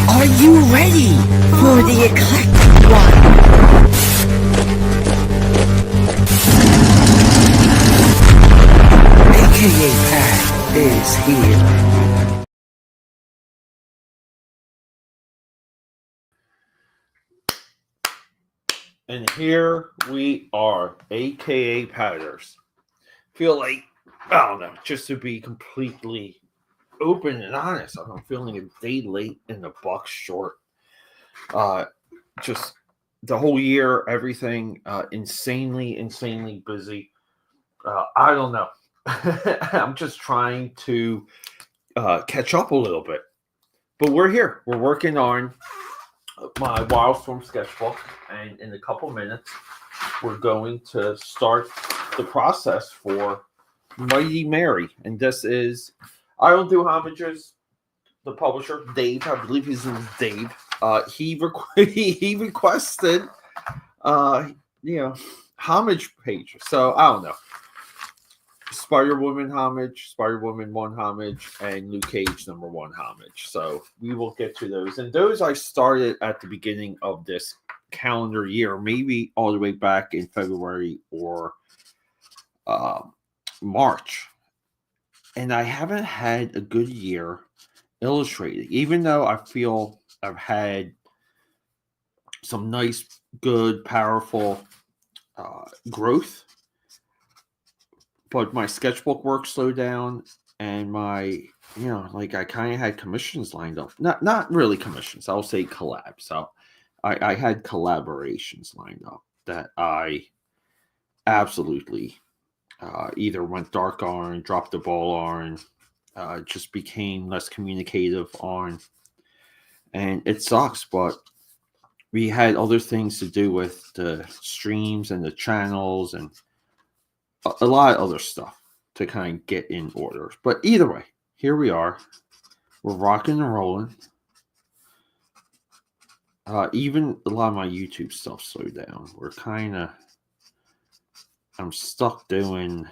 Are you ready for the eclectic one? AKA Pat is here. And here we are, AKA Patters. Feel like, I don't know, just to be completely open and honest, I'm feeling a day late and the buck short. Just the whole year, everything insanely busy. I don't know. I'm just trying to catch up a little bit. But we're here. We're working on my Wildstorm sketchbook, and in a couple minutes, we're going to start the process for Mighty Mary. And this is, I don't do homages. The publisher, Dave, I believe his name is Dave. He requested, homage page. So I don't know. Spider-Woman homage, Spider-Woman 1 homage, and Luke Cage #1 homage. So we will get to those. And those I started at the beginning of this calendar year, maybe all the way back in February or March. And I haven't had a good year illustrating, even though I feel I've had some nice, good, powerful growth. But my sketchbook work slowed down, and my, I kind of had commissions lined up. Not really commissions. I'll say collabs. So I had collaborations lined up that I absolutely either went dark on, dropped the ball on, just became less communicative on. And it sucks, but we had other things to do with the streams and the channels and a lot of other stuff to kind of get in order. But either way, here we are. We're rocking and rolling. Even a lot of my YouTube stuff slowed down. I'm stuck doing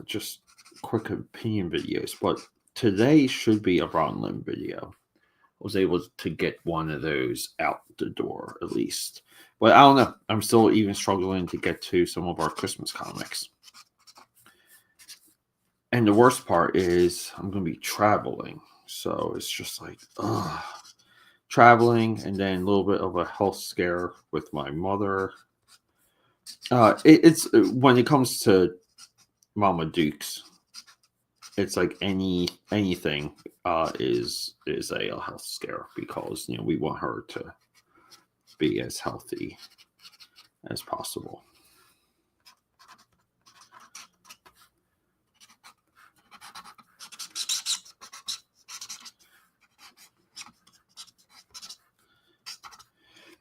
just quick opinion videos. But today should be a Ron Lim video. I was able to get one of those out the door at least. But I don't know. I'm still even struggling to get to some of our Christmas comics. And the worst part is I'm going to be traveling. So it's just like, traveling, and then a little bit of a health scare with my mother. It's when it comes to Mama Dukes, it's like anything is a health scare, because we want her to be as healthy as possible.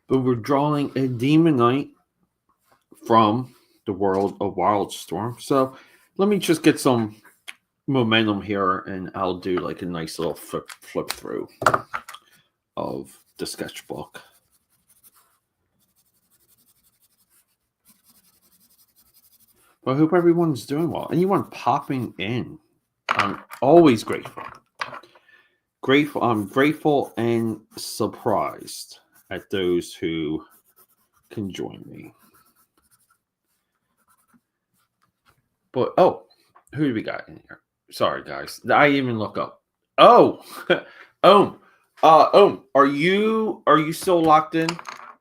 But we're drawing a Demon Knight from the world of Wildstorm. So let me just get some momentum here, and I'll do like a nice little flip through of the sketchbook. But I hope everyone's doing well. Anyone popping in, I'm always grateful. I'm grateful and surprised at those who can join me. But who do we got in here? Sorry, guys. I didn't even look up. Are you still locked in?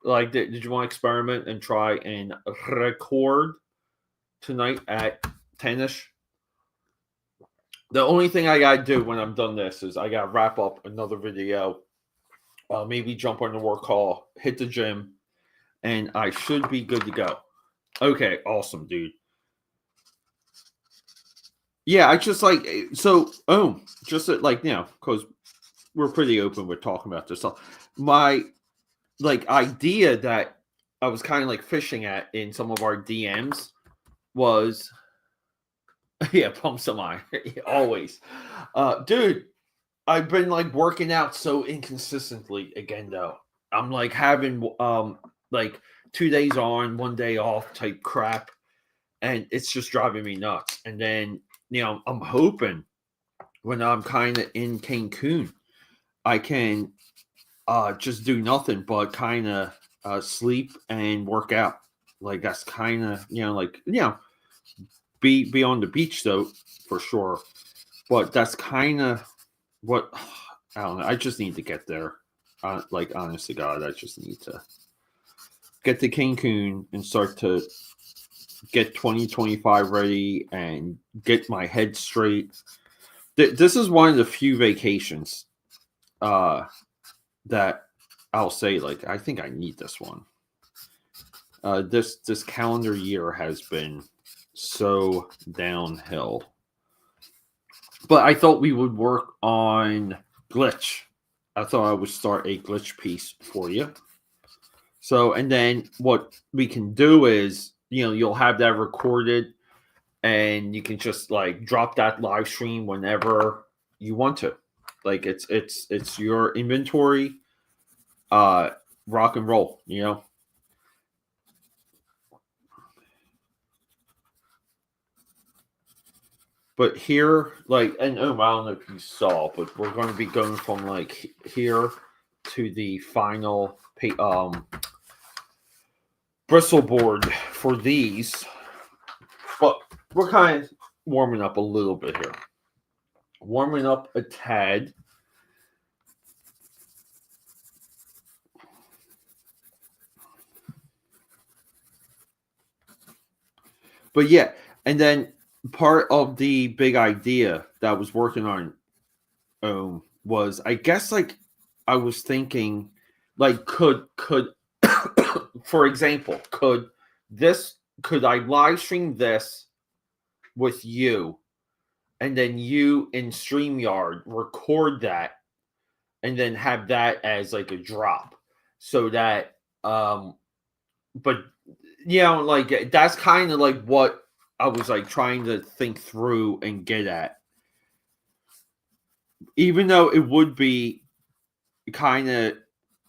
Like, did you want to experiment and try and record tonight at 10ish? The only thing I gotta do when I'm done this is I gotta wrap up another video, maybe jump on the work call, hit the gym, and I should be good to go. Okay, awesome, dude. Yeah, I just like, so, just like, because we're pretty open with talking about this stuff. My, like, idea that I was kind of like fishing at in some of our DMs was yeah, pump some iron always. Dude, I've been like working out so inconsistently again though. I'm like having like 2 days on, 1 day off type crap, and it's just driving me nuts. And then I'm hoping when I'm kind of in Cancun, I can just do nothing but kind of sleep and work out. Like that's kind of be on the beach though for sure. But that's kind of what I don't know. I just need to get there. Like honest to God, I just need to get to Cancun and start to get 2025 ready and get my head straight. This is one of the few vacations that I'll say like I think I need this one. This calendar year has been so downhill. But I thought we would work on glitch. I thought I would start a glitch piece for you. So, and then what we can do is, you'll have that recorded and you can just like drop that live stream whenever you want to. Like it's your inventory, rock and roll, But here, like, and I don't know if you saw, but we're going to be going from like here to the final bristle board for these. But we're kind of warming up a little bit here. Warming up a tad. But yeah, and then part of the big idea that I was working on was I guess like I was thinking like could for example could I live stream this with you and then you in StreamYard record that and then have that as like a drop so that but like that's kind of like what I was like trying to think through and get at. Even though it would be kind of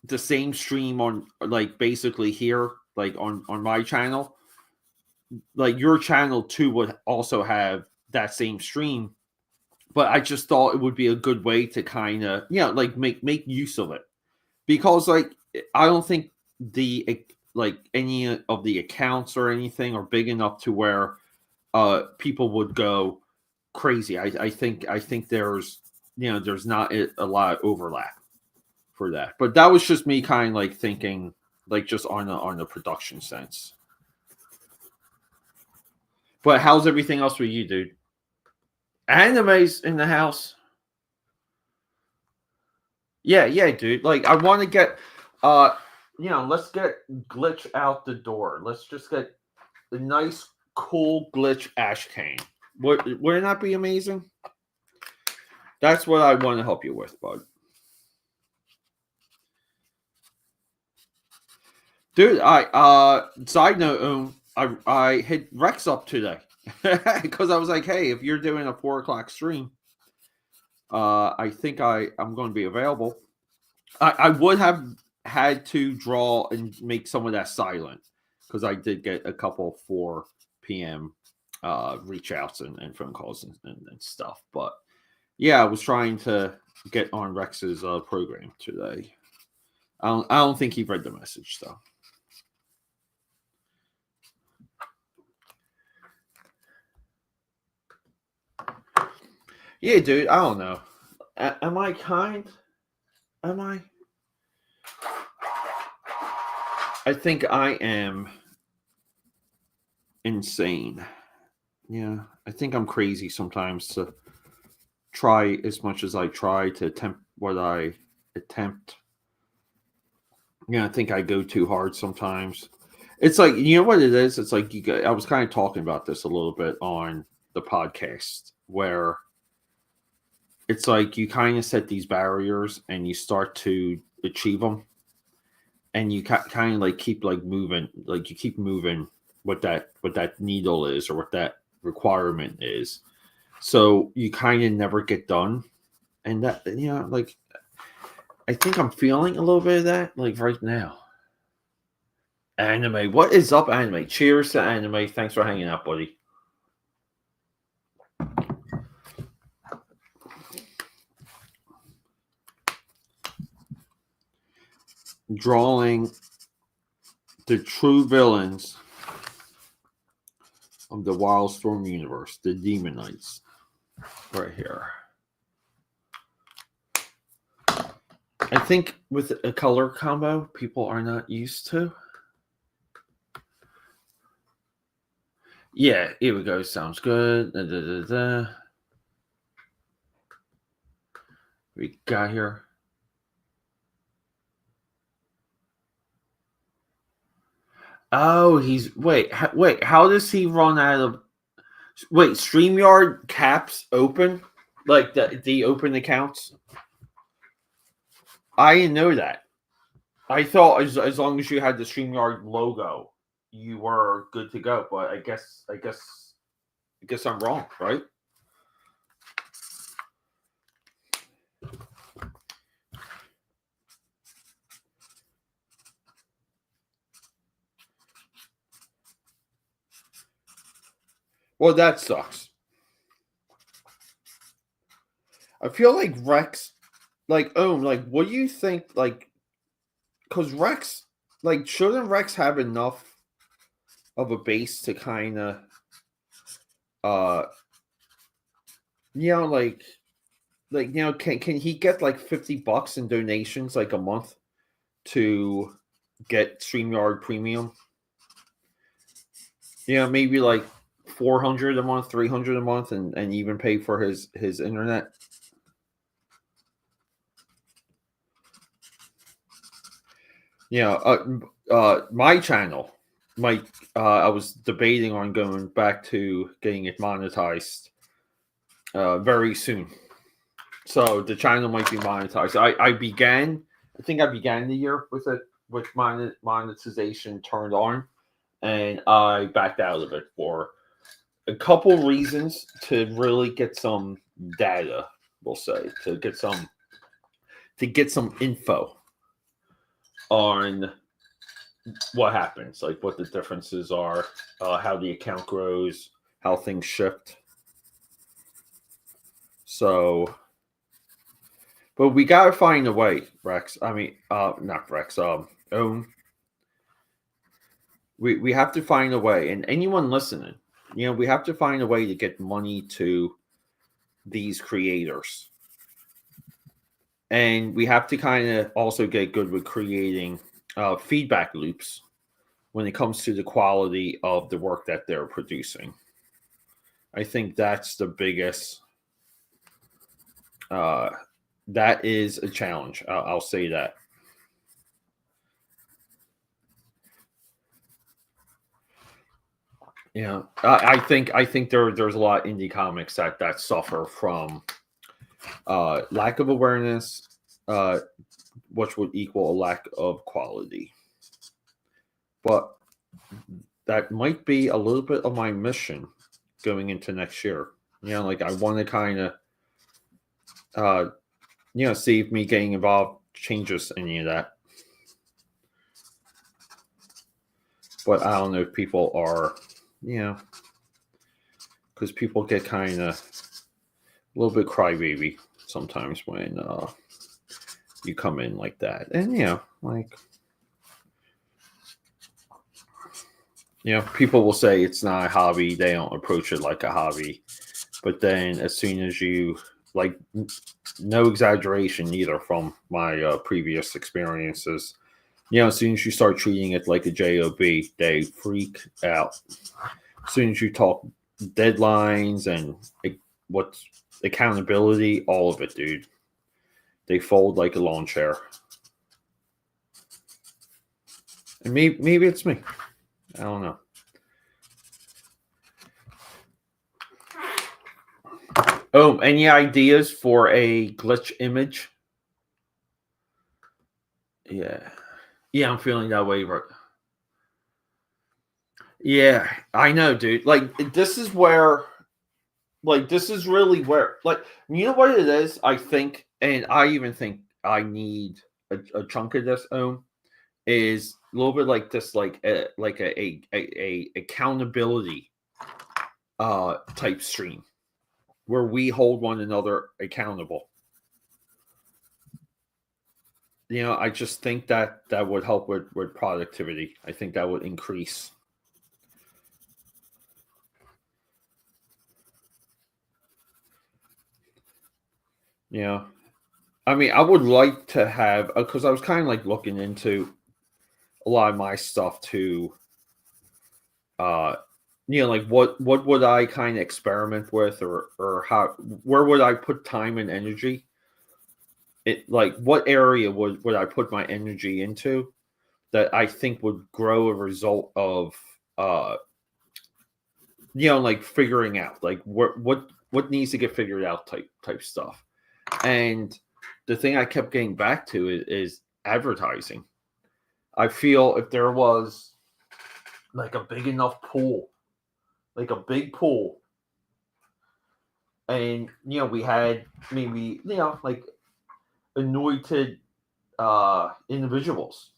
the same stream on like basically here, like on my channel, like your channel too would also have that same stream. But I just thought it would be a good way to kind of, like make use of it. Because like I don't think the like any of the accounts or anything are big enough to where people would go crazy. I think there's there's not a lot of overlap for that. But that was just me kind of like thinking like just on the production sense. But how's everything else with you, dude? Anime's in the house. Yeah, dude. Like I want to get let's get glitch out the door. Let's just get a nice cool glitch ash cane. Wouldn't that be amazing? That's what I want to help you with, bud. Dude, side note, I hit Rex up today because I was like, hey, if you're doing a 4:00 stream, I think I'm going to be available. I would have had to draw and make some of that silent because I did get a couple 4 p.m. Reach outs and phone calls and stuff. But yeah, I was trying to get on Rex's program today. I don't think he read the message though. Yeah, dude. I don't know. Am I kind? Am I? I think I am insane. Yeah, I think I'm crazy sometimes to try as much as I try to attempt what I attempt. I think I go too hard sometimes. It's like, you know what it is? It's like I was kind of talking about this a little bit on the podcast where it's like you kind of set these barriers and you start to achieve them. and you kind of like keep like moving, like you keep moving what that needle is or what that requirement is. So you kind of never get done, and that like I think I'm feeling a little bit of that like right now. Anime, what is up, anime? Cheers to anime. Thanks for hanging out, buddy. Drawing the true villains of the Wildstorm universe, the Demon Knights, right here. I think with a color combo, people are not used to. Yeah, here we go. Sounds good. Da, da, da, da. We got here. Oh, he's wait. How does he run out of? Wait, StreamYard caps open, like the open accounts. I didn't know that. I thought as long as you had the StreamYard logo, you were good to go. But I guess I'm wrong, right? Well, that sucks. I feel like Rex, like, what do you think? Like, because Rex, like, shouldn't Rex have enough of a base to kind of, uh, like, can he get like $50 in donations like a month to get StreamYard Premium? Maybe like 400 a month, 300 a month, and even pay for his internet. My channel, I was debating on going back to getting it monetized very soon. So the channel might be monetized. I think I began the year with it with monetization turned on, and I backed out of it for a couple reasons to really get some data. We'll say to get some info on what happens, like what the differences are, how the account grows, how things shift. So, but we gotta find a way, Rex. I mean, not Rex. We have to find a way, and anyone listening, we have to find a way to get money to these creators, and we have to kind of also get good with creating feedback loops when it comes to the quality of the work that they're producing. I think that's the biggest. That is a challenge. I'll say that. I think there's a lot of indie comics that suffer from lack of awareness, which would equal a lack of quality. But that might be a little bit of my mission going into next year. Like I want to kind of, see if me getting involved changes any of that. But I don't know if people are, because people get kind of a little bit crybaby sometimes when you come in like that. And, people will say it's not a hobby. They don't approach it like a hobby. But then as soon as you, like, no exaggeration either from my previous experiences, as soon as you start treating it like a job, they freak out. As soon as you talk deadlines and what's accountability, all of it, dude, they fold like a lawn chair. And maybe it's me. I don't know. Oh, any ideas for a glitch image? Yeah. Yeah, I'm feeling that way, right? Yeah, I know, dude. Like this is where, like this is really where, like you know what it is. I think, and I even think I need a chunk of this. Is a little bit like this, like a accountability type stream where we hold one another accountable. I just think that that would help with productivity. I think that would increase. Yeah. I mean, I would like to have, because I was kind of like looking into a lot of my stuff to, uh, like what would I kind of experiment with, or how, where would I put time and energy? It like what area would I put my energy into that I think would grow a result of, uh, like figuring out like what needs to get figured out type stuff. And the thing I kept getting back to is advertising. I feel if there was like a big enough pool, like a big pool, and we had maybe like anointed individuals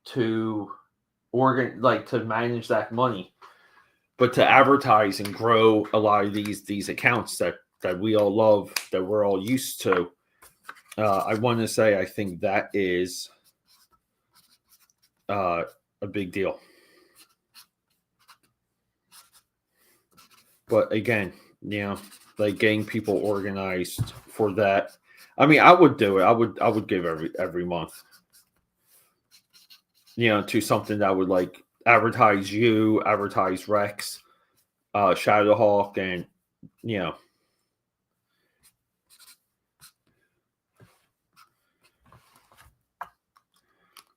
to like to manage that money, but to advertise and grow a lot of these accounts that we all love, that we're all used to. I want to say I think that is uh, a big deal. But again, like getting people organized for that. I mean, I would do it. I would give every month, to something that would like advertise you, advertise Rex, Shadowhawk, and you know,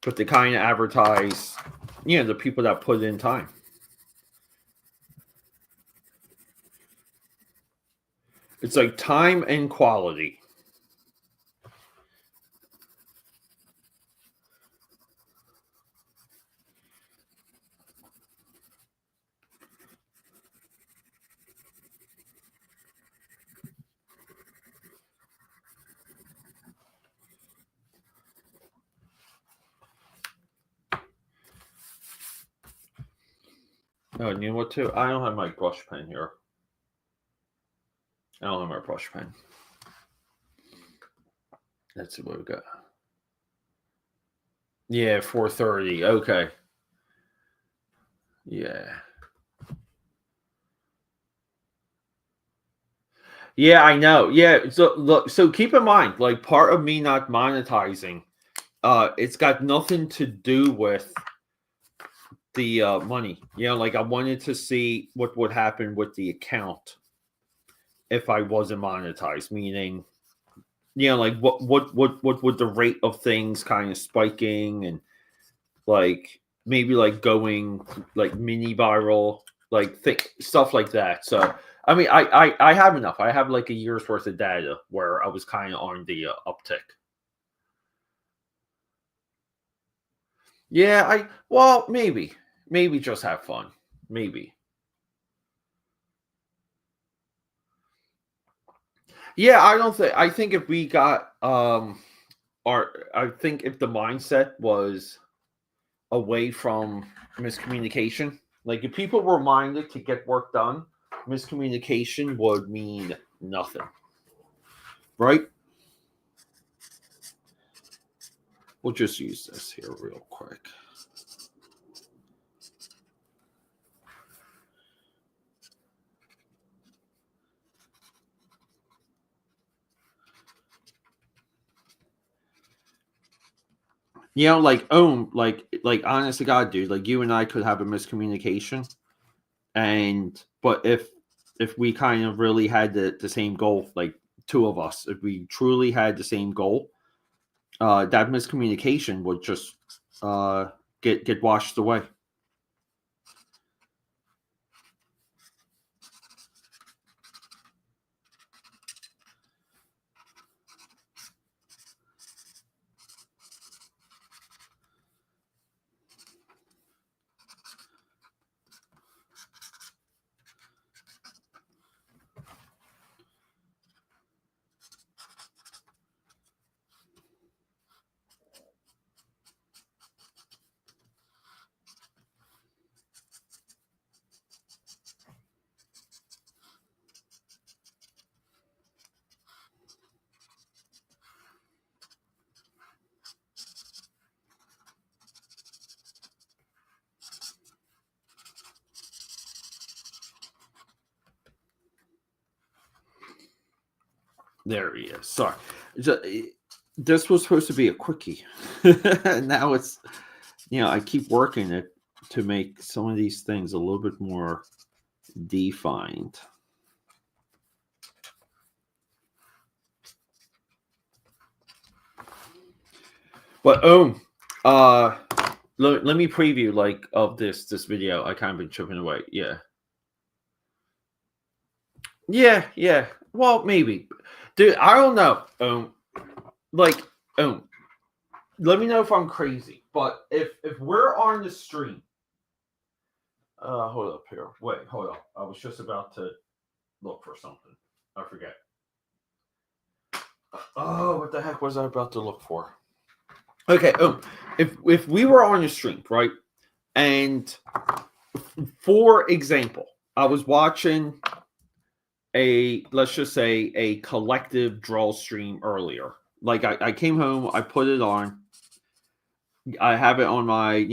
but to kind of advertise, the people that put in time. It's like time and quality. Oh, and you know what? Too, I don't have my brush pen here. I don't have my brush pen. Let's see what we got. Yeah, 4:30. Okay. Yeah. Yeah, I know. Yeah, so look, so keep in mind, like part of me not monetizing, it's got nothing to do with the money. Like I wanted to see what would happen with the account if I wasn't monetized, meaning, like what would the rate of things kind of spiking, and like maybe like going like mini viral, like stuff like that. So I mean, I have enough. I have like a year's worth of data where I was kind of on the uptick. Yeah, well, maybe just have fun, maybe. Yeah, I think if we got our I think if the mindset was away from miscommunication, like if people were minded to get work done, miscommunication would mean nothing, right? We'll just use this here real quick. Like like honest to God, dude, like you and I could have a miscommunication, and but if we kind of really had the same goal, like two of us, if we truly had the same goal, that miscommunication would just uh get washed away. There he is. Sorry. This was supposed to be a quickie. And now it's, I keep working it to make some of these things a little bit more defined. But let me preview like of this video. I kind of been chipping away. Yeah. Well, maybe, dude. I don't know. Let me know if I'm crazy. But if we're on the stream, hold up here. Wait, hold up. I was just about to look for something. I forget. Oh, what the heck was I about to look for? Okay. If we were on the stream, right, and for example, I was watching let's just say a collective draw stream earlier. Like I came home, I put it on. I have it on my,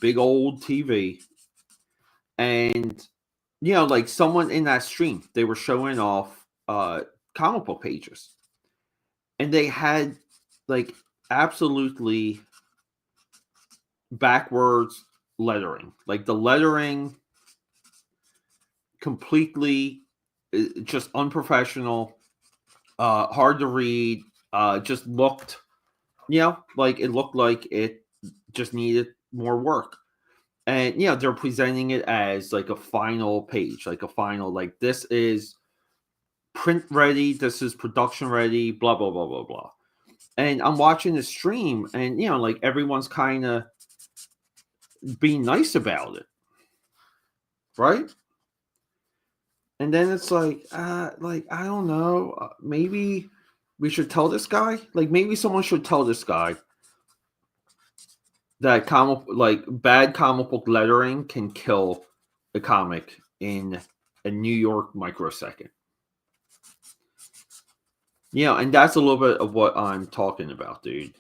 big old TV. And, like someone in that stream, they were showing off comic book pages. And they had like absolutely backwards lettering. Like the lettering completely just unprofessional, hard to read, just looked, like it looked like it just needed more work. And they're presenting it as like a final page, like a final, like this is print ready, this is production ready, blah blah blah blah blah. And I'm watching the stream, and like everyone's kind of being nice about it, right? And then it's like I don't know, maybe we should tell this guy, like maybe someone should tell this guy that bad comic book lettering can kill a comic in a New York microsecond. And that's a little bit of what I'm talking about, dude.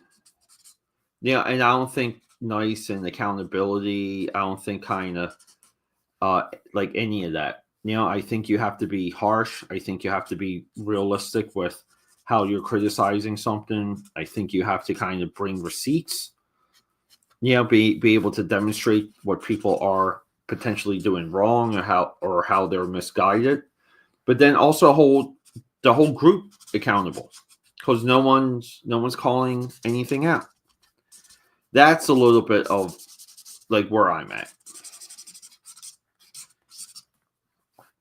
And I don't think nice and accountability, I don't think kind of like any of that. I think you have to be harsh. I think you have to be realistic with how you're criticizing something. I think you have to kind of bring receipts. Be able to demonstrate what people are potentially doing wrong, or how they're misguided, but then also hold the whole group accountable, because no one's calling anything out. That's a little bit of like where I'm at,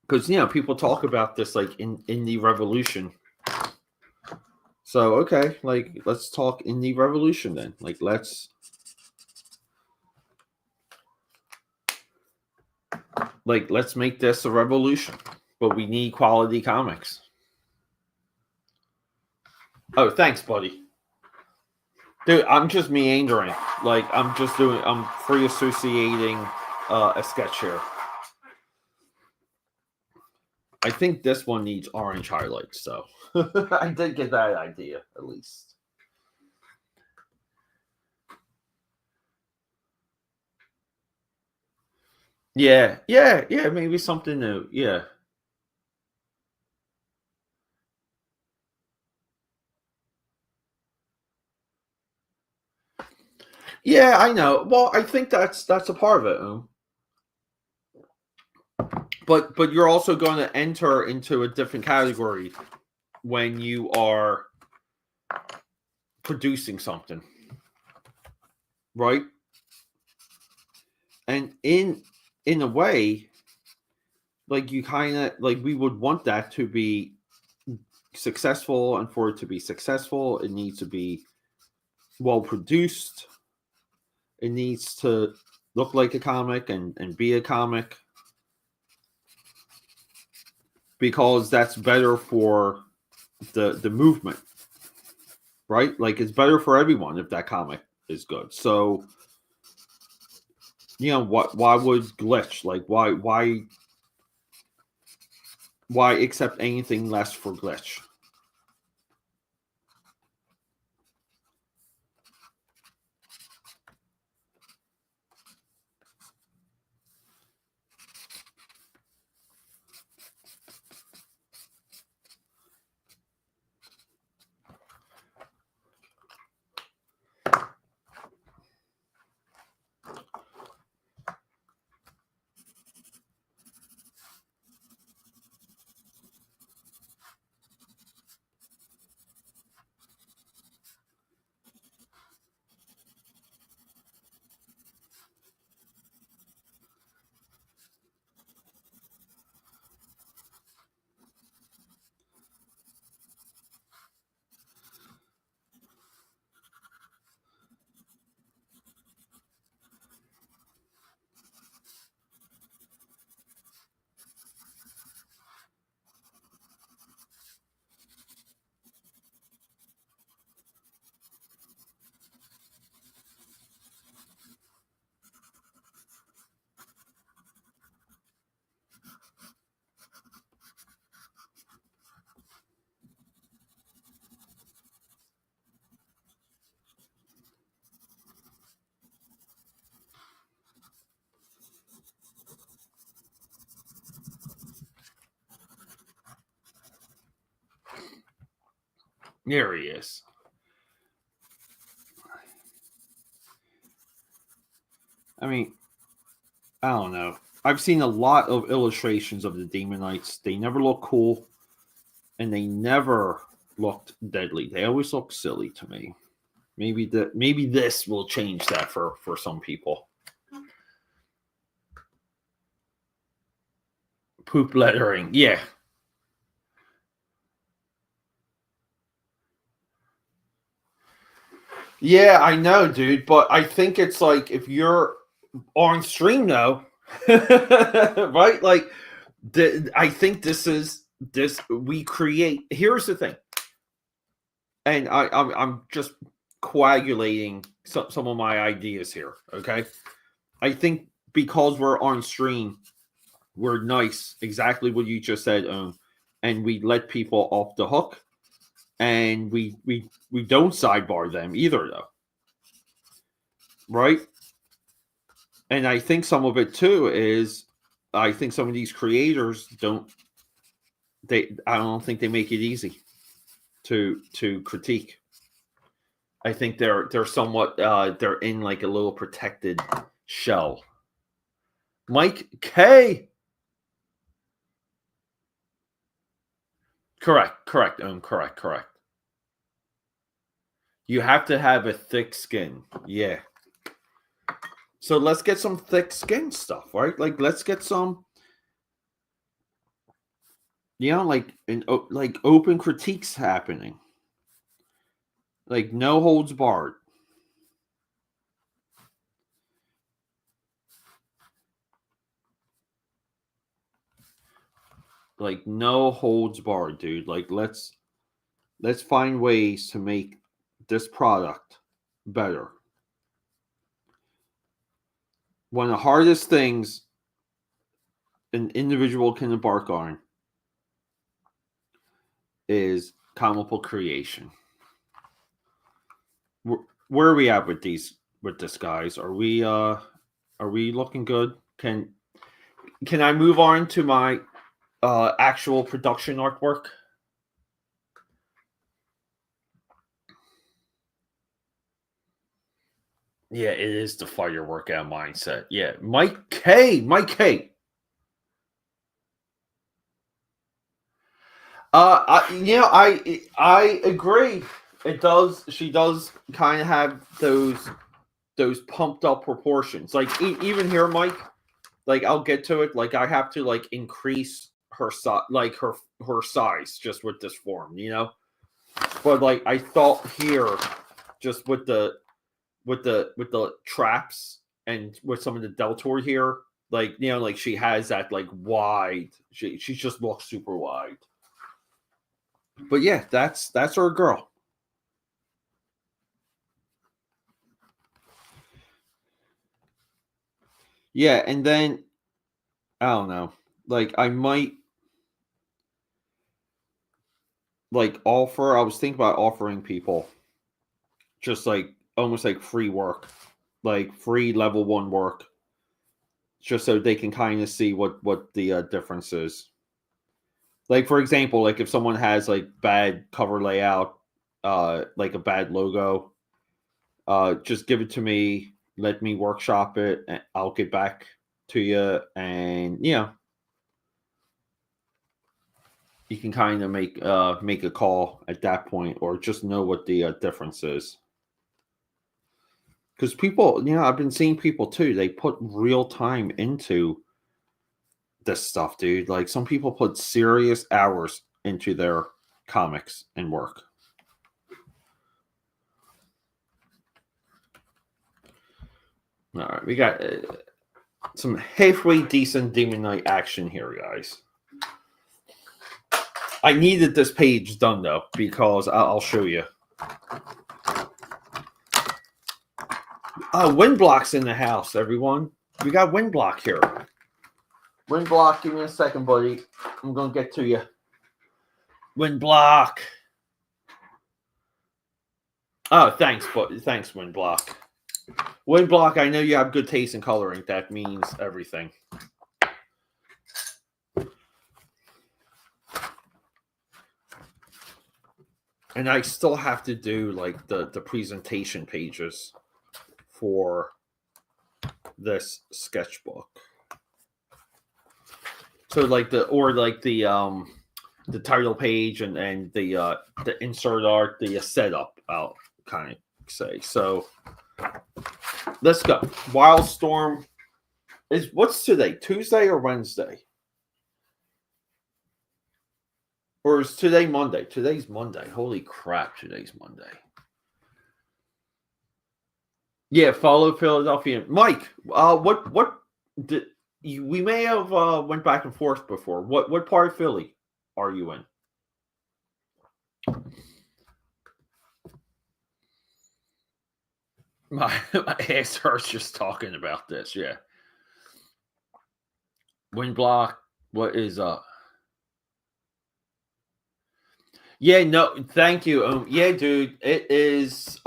because people talk about this like in the revolution. So okay, like let's talk in the revolution then. Like let's make this a revolution, but we need quality comics. Oh, thanks, buddy. Dude, I'm just meandering. Like I'm free associating a sketch here. I think this one needs orange highlights, so I did get that idea at least. Yeah, maybe something new. Yeah. Yeah, I know. Well, I think that's a part of it. But you're also going to enter into a different category when you are producing something, right? And in a way, like you kind of like we would want that to be successful, and for it to be successful, it needs to be well produced. It needs to look like a comic and be a comic, because that's better for the movement, right? Like it's better for everyone if that comic is good. So why would glitch? Like why accept anything less for glitch? There he is. I mean, I don't know. I've seen a lot of illustrations of the Demon Knights. They never look cool, and they never looked deadly. They always look silly to me. Maybe this will change that for some people. Poop lettering, yeah. Yeah, I know, dude. But I think it's like if you're on stream though, right? Like, I think this we create. Here's the thing, and I'm just coagulating some of my ideas here. Okay, I think because we're on stream, we're nice. Exactly what you just said, and we let people off the hook, and we don't sidebar them either, though, right? And I think some of it too is I think some of these creators I don't think they make it easy to critique. I think they're somewhat they're in like a little protected shell. Mike K. Correct. Correct. You have to have a thick skin. Yeah. So let's get some thick skin stuff, right? Like let's get some, like open critiques happening. Like no holds barred. Like no holds barred, dude. Like let's find ways to make this product better. One of the hardest things an individual can embark on is comic book creation. Where are we at with this, guys? Are we looking good? Can I move on to my actual production artwork? Yeah, it is the fire workout mindset. Yeah, Mike K. I agree. It does. She does kind of have those pumped up proportions. Like even here, Mike. Like I'll get to it. Like I have to like increase her size, like her size, just with this form, But like I thought here, just with the traps and with some of the Deltor here, like like she has that like wide. She just looks super wide. But yeah, that's our girl. Yeah, and then I don't know. Like I might like offer. I was thinking about offering people just like almost like free work, like free level 1 work, just so they can kind of see what the difference is. Like for example, like if someone has like bad cover layout, like a bad logo, just give it to me. Let me workshop it, and I'll get back to you. And you can kind of make a call at that point, or just know what the difference is. Because people, I've been seeing people too. They put real time into this stuff, dude. Like some people put serious hours into their comics and work. All right, we got some halfway decent Demon Knight action here, guys. I needed this page done though, because I'll show you. Windblock's in the house, everyone. We got Windblock here. Windblock, give me a second, buddy. I'm gonna get to you. Windblock. Oh, thanks, thanks, Windblock. Windblock, I know you have good taste in coloring. That means everything. And I still have to do like the presentation pages for this sketchbook. So like the title page and the insert art, the setup, I'll kind of say. So let's go. Wildstorm is what's today? Tuesday or Wednesday? Or is today Monday? Today's Monday. Holy crap, today's Monday. Yeah, follow Philadelphia. Mike, what did we may have went back and forth before. What part of Philly are you in? My ass hurts just talking about this. Yeah. Wind block. What is Yeah, no, thank you. Yeah, dude, it is.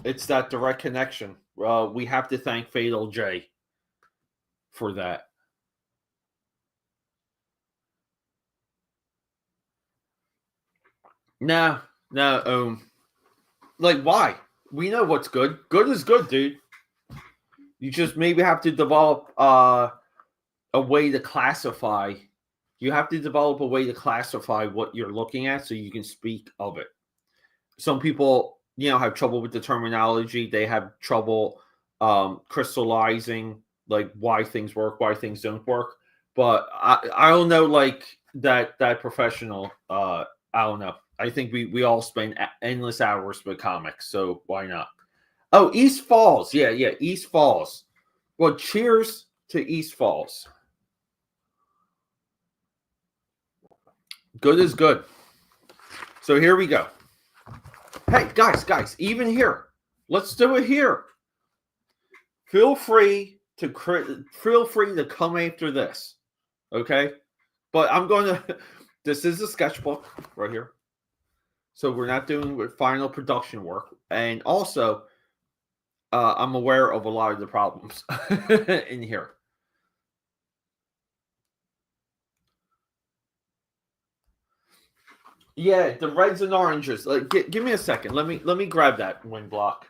It's that direct connection. We have to thank Fatal J for that. No, no. Like why? We know what's good. Good is good, dude. You just maybe have to develop a way to classify. You have to develop a way to classify what you're looking at so you can speak of it. Some people, have trouble with the terminology. They have trouble crystallizing like why things work, why things don't work. But I don't know, like that professional. I don't know. I think we all spend endless hours with comics, so why not? Oh, East Falls, yeah, East Falls. Well, cheers to East Falls. Good is good. So here we go. Hey, guys, even here, let's do it here. Feel free to come after this, okay? But I'm going to. This is a sketchbook right here, so we're not doing with final production work, and also, I'm aware of a lot of the problems in here. Yeah, the reds and oranges. Like, give me a second. Let me grab that wind block,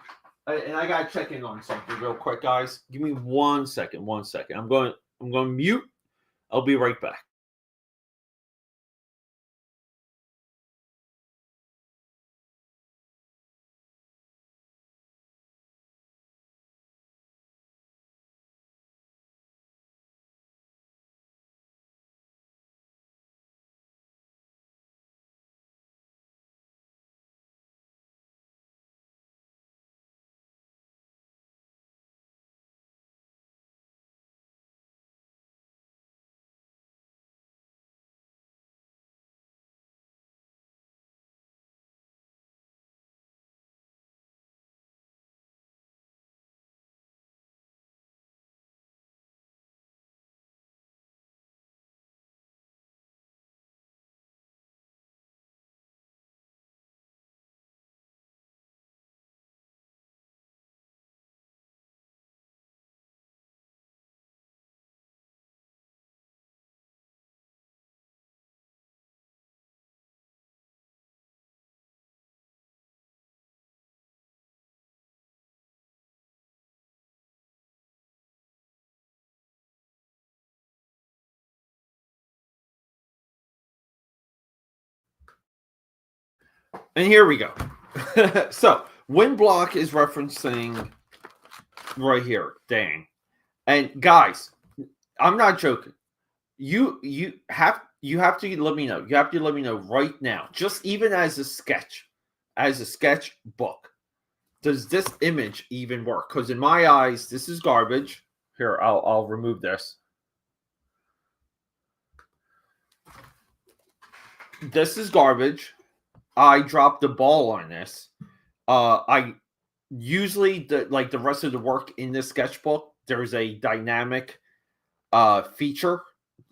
and I gotta check in on something real quick, guys. Give me 1 second. 1 second. I'm going to mute. I'll be right back. And here we go. So, wind block is referencing right here, dang. And guys, I'm not joking. You have to let me know. You have to let me know right now. Just even as a sketch book. Does this image even work? Because in my eyes, this is garbage. Here, I'll remove this. This is garbage. I dropped the ball on this. I usually the rest of the work in this sketchbook, there's a dynamic feature,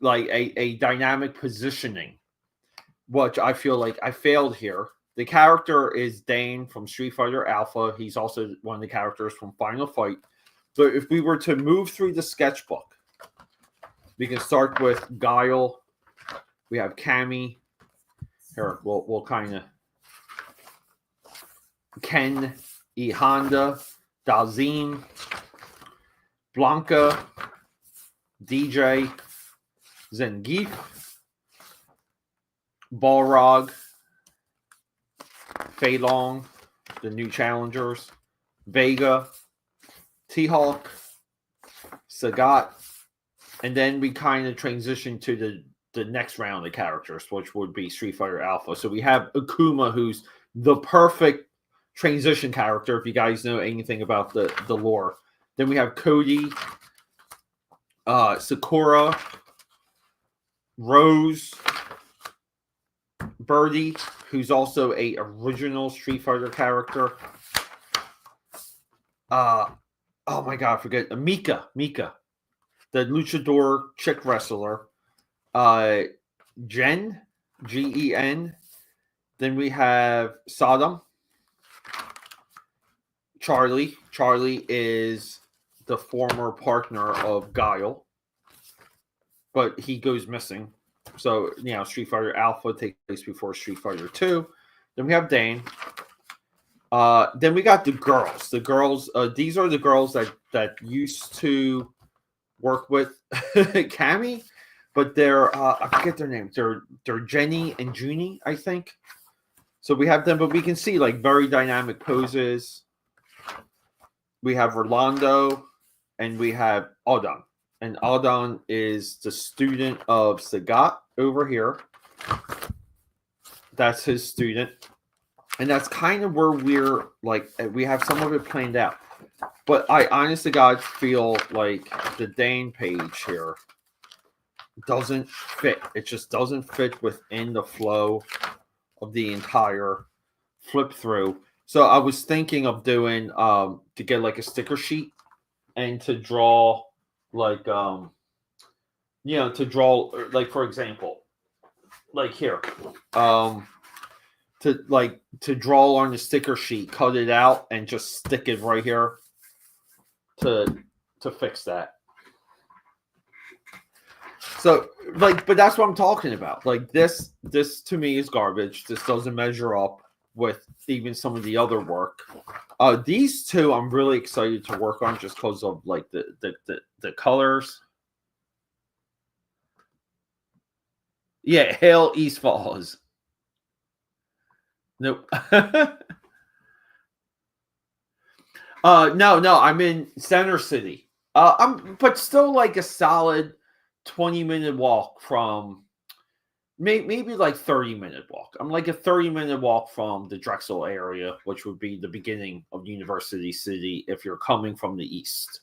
like a dynamic positioning, which I feel like I failed here. The character is Dane from Street Fighter Alpha. He's also one of the characters from Final Fight. So if we were to move through the sketchbook, we can start with Guile. We have Cammy. Here, we'll kind of Ken, E. Honda, Dalzim, Blanca, DJ, Zangief, Balrog, Fei Long, the new challengers, Vega, T-Hawk, Sagat, and then we kind of transition to the next round of characters, which would be Street Fighter Alpha. So we have Akuma, who's the perfect transition character, if you guys know anything about the lore. Then we have Cody, Sakura, Rose, Birdie, who's also a original Street Fighter character. Oh my god, I forget. Mika, the luchador chick wrestler. Jen, Gen. Then we have Sodom. Charlie. Charlie is the former partner of Guile, but he goes missing. So, Street Fighter Alpha takes place before Street Fighter 2. Then we have Dane. Then we got the girls. The girls, these are the girls that used to work with Cammy, but they're I forget their names. They're Jenny and Junie, I think. So we have them, but we can see like very dynamic poses. We have Rolando and we have Adon. And Adon is the student of Sagat over here. That's his student. And that's kind of where we're like, we have some of it planned out. But I honest to God feel like the Dane page here doesn't fit. It just doesn't fit within the flow of the entire flip through. So I was thinking of doing to get like a sticker sheet and to draw like to draw like, for example, like here to draw on the sticker sheet, cut it out and just stick it right here to fix that. So like, but that's what I'm talking about. Like this to me is garbage. This doesn't measure up with even some of the other work. These two I'm really excited to work on just because of like the colors. Yeah, Hail East Falls. Nope. No, I'm in Center City. But still like a solid 20-minute walk from maybe like 30-minute walk. I'm like a 30-minute walk from the Drexel area, which would be the beginning of University City if you're coming from the east.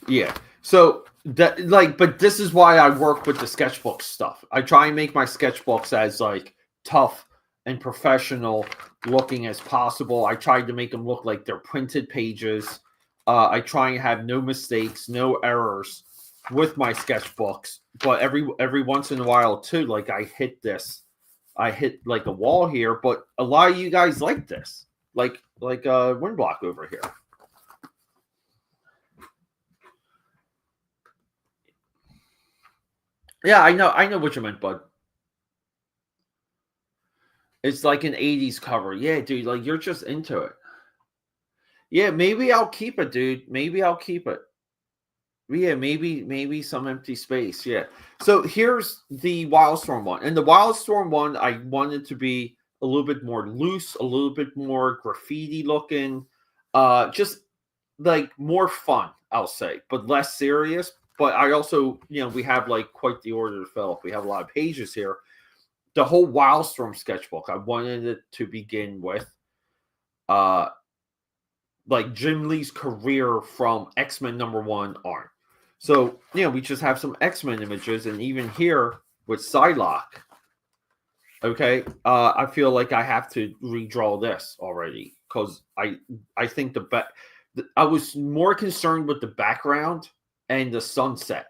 Yeah. So that but this is why I work with the sketchbook stuff. I try and make my sketchbooks as like tough and professional looking as possible. I tried to make them look like they're printed pages. I try and have no mistakes, no errors with my sketchbooks. But every once in a while too, like I hit like a wall here. But a lot of you guys like this, like Windblock over here. Yeah, I know what you meant, bud. It's like an 80s cover. Yeah, dude, like you're just into it. Yeah, maybe I'll keep it, dude. Maybe I'll keep it. Yeah, maybe some empty space. Yeah. So here's the Wildstorm one. And the Wildstorm one, I wanted to be a little bit more loose, a little bit more graffiti looking, just like more fun, I'll say, but less serious. But I also, we have like quite the order to fill. We have a lot of pages here. The whole Wildstorm sketchbook, I wanted it to begin with like Jim Lee's career from X-Men #1 on. So, we just have some X-Men images, and even here with Psylocke, okay, I feel like I have to redraw this already because I think I was more concerned with the background and the sunset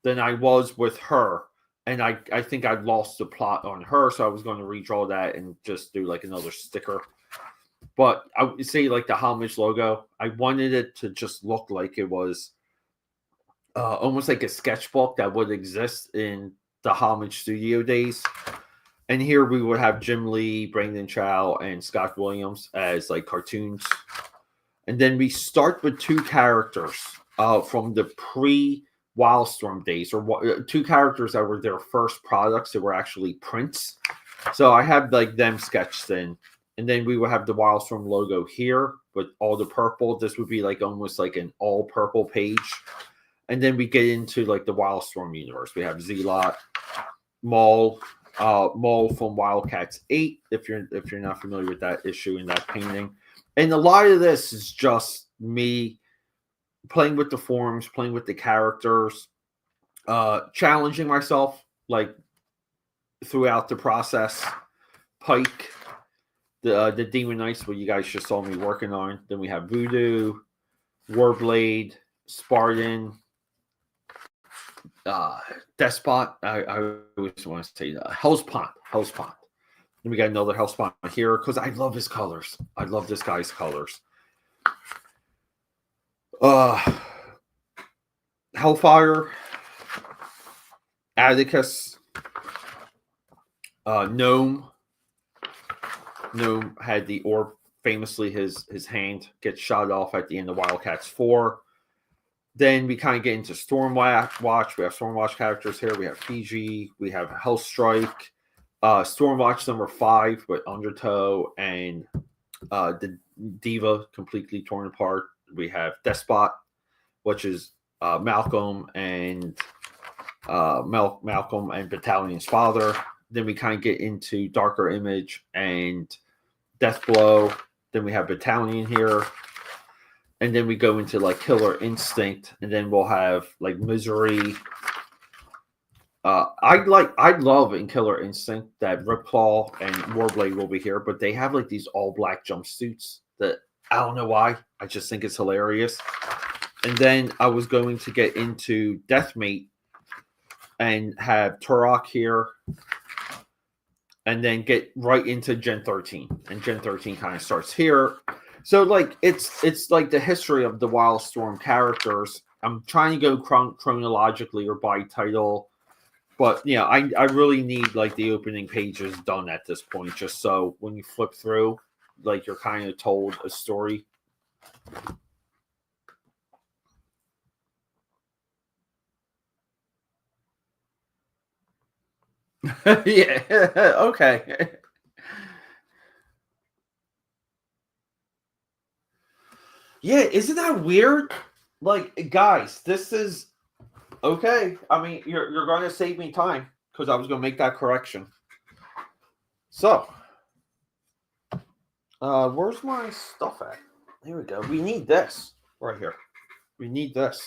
than I was with her. And I think I lost the plot on her, so I was going to redraw that and just do like another sticker. But I would say like the homage logo, I wanted it to just look like it was almost like a sketchbook that would exist in the Homage Studio days. And here we would have Jim Lee, Brandon Chow, and Scott Williams as like cartoons. And then we start with two characters from the pre-Wildstorm days, or two characters that were their first products that were actually prints. So I have like them sketched in. And then we would have the Wildstorm logo here with all the purple. This would be like almost like an all purple page. And then we get into like the Wildstorm universe. We have Z-Lot, Maul from Wildcats 8, if you're not familiar with that issue and that painting. And a lot of this is just me playing with the forms, playing with the characters, challenging myself like throughout the process. Pike, the Demon Knights, what you guys just saw me working on. Then we have Voodoo, Warblade, Spartan, Despot. I always want to say Hellspawn. Then we got another Hellspawn here because I love his colors. I love this guy's colors. Hellfire, Atticus, Gnome. Gnome had the orb. Famously, his hand gets shot off at the end of Wildcats 4. Then we kind of get into Stormwatch. We have Stormwatch characters here. We have Fiji. We have Hellstrike. Stormwatch number 5 with Undertow and the Diva completely torn apart. We have Despot, which is Malcolm and Battalion's father. Then we kind of get into Darker Image and Deathblow. Then we have Battalion here. And then we go into like Killer Instinct. And then we'll have like Misery. I love in Killer Instinct that Ripclaw and Warblade will be here, but they have like these all black jumpsuits that I don't know why. I just think it's hilarious. And then I was going to get into Deathmate and have Turok here, and then get right into Gen 13. And Gen 13 kind of starts here. So like it's like the history of the Wildstorm characters. I'm trying to go chronologically or by title. But yeah, I really need like the opening pages done at this point, just so when you flip through, like you're kind of told a story. Yeah, okay. Yeah, isn't that weird? Like, guys, this is okay. I mean, you're going to save me time because I was going to make that correction. So, where's my stuff at? Here we go. We need this right here. We need this.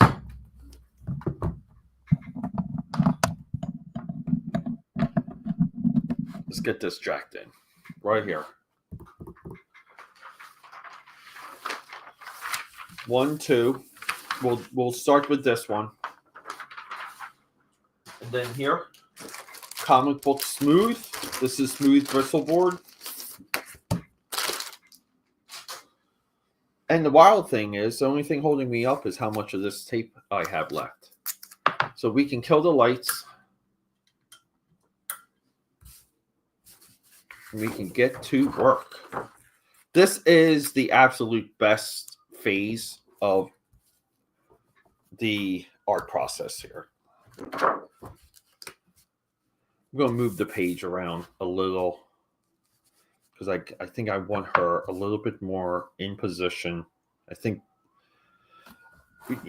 Let's get this jacked in right here. 1, 2. We'll start with this one. And then here, Comic Book Smooth. This is Smooth Bristleboard. And the wild thing is, the only thing holding me up is how much of this tape I have left. So we can kill the lights. And we can get to work. This is the absolute best phase of the art process here. I'm going to move the page around a little because I think I want her a little bit more in position. I think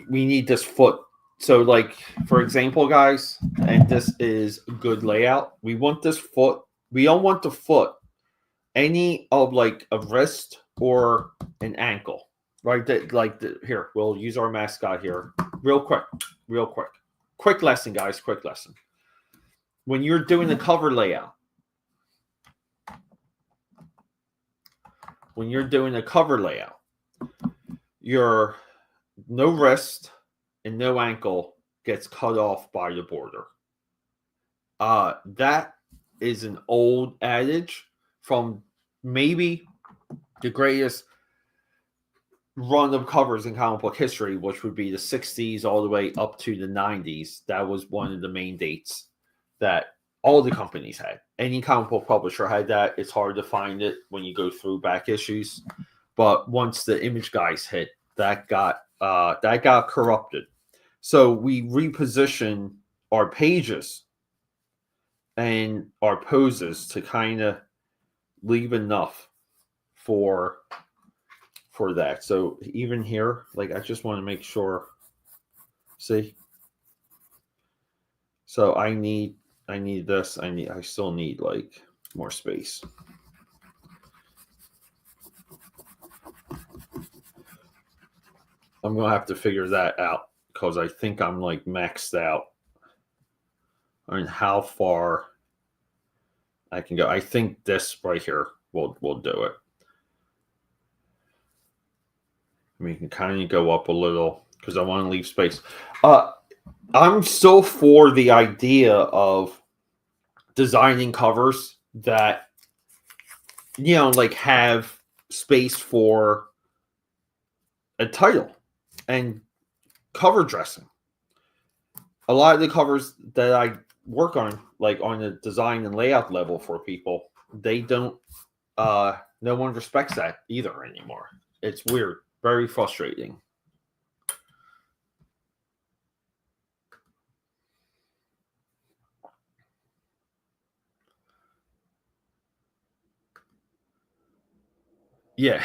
we need this foot. So like, for example, guys, and this is good layout. We want this foot. We don't want the foot any of like a wrist or an ankle, right? Here, we'll use our mascot here real quick. Quick lesson, guys, quick lesson. When you're doing the cover layout, your no wrist and no ankle gets cut off by the border. That is an old adage from maybe the greatest run of covers in comic book history, which would be the 60s all the way up to the 90s. That was one of the main dates. that all the companies had. Any comic book publisher had that. It's hard to find it when you go through back issues. But once the Image guys hit, that got corrupted. So we reposition our pages and our poses to kind of leave enough for that. So even here, like I just want to make sure. See. So I need this. I still need like more space. I'm gonna have to figure that out because I think I'm like maxed out on how far I can go. I think this right here will do it. We can kind of go up a little because I want to leave space. I'm still for the idea of designing covers that, you know, like have space for a title and cover dressing. A lot of the covers that I work on, like on the design and layout level for people, they don't, no one respects that either anymore. It's weird, very frustrating. Yeah,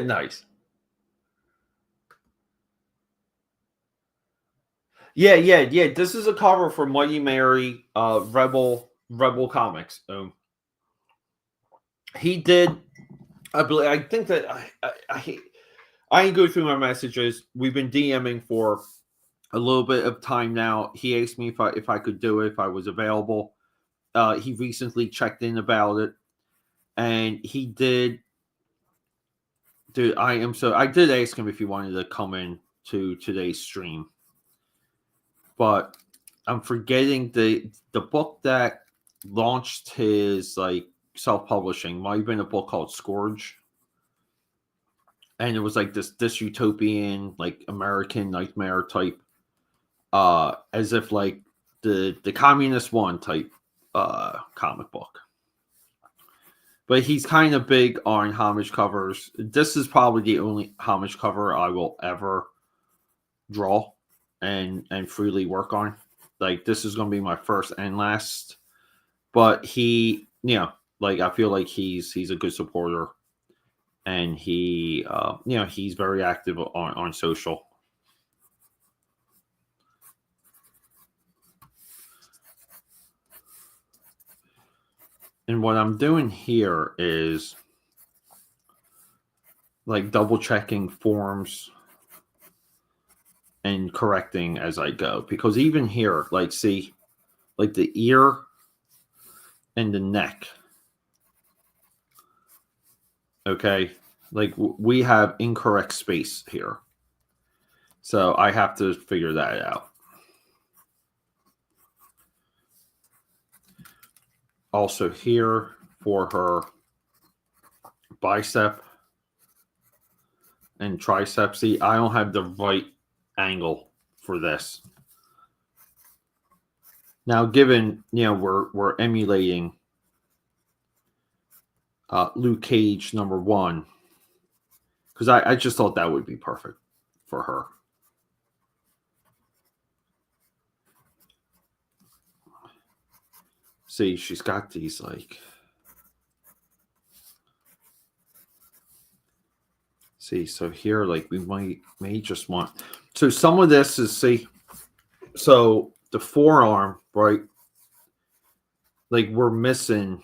nice. Yeah. This is a cover for Mighty Mary, Rebel Comics. He did. I believe. I think that I can go through my messages. We've been DMing for a little bit of time now. He asked me if I could do it, if I was available. He recently checked in about it, and he did. Dude, I did ask him if he wanted to come in to today's stream, but I'm forgetting the book that launched his like self-publishing might have been a book called Scourge. And it was like this utopian, like American nightmare type, as if like the communist one type comic book. But he's kind of big on homage covers. This is probably the only homage cover I will ever draw and freely work on. Like this is going to be my first and last. But he, you know, like I feel like he's a good supporter, and he, you know, he's very active on social. And what I'm doing here is like double checking forms and correcting as I go. Because even here, like, see, like the ear and the neck. Okay. Like we have incorrect space here. So I have to figure that out. Also here for her bicep and tricep. See, I don't have the right angle for this. Now, given, you know, we're emulating Luke Cage #1, because I just thought that would be perfect for her. See, she's got these like. See, so here, like we may just want. So some of this is, see, so the forearm, right? Like we're missing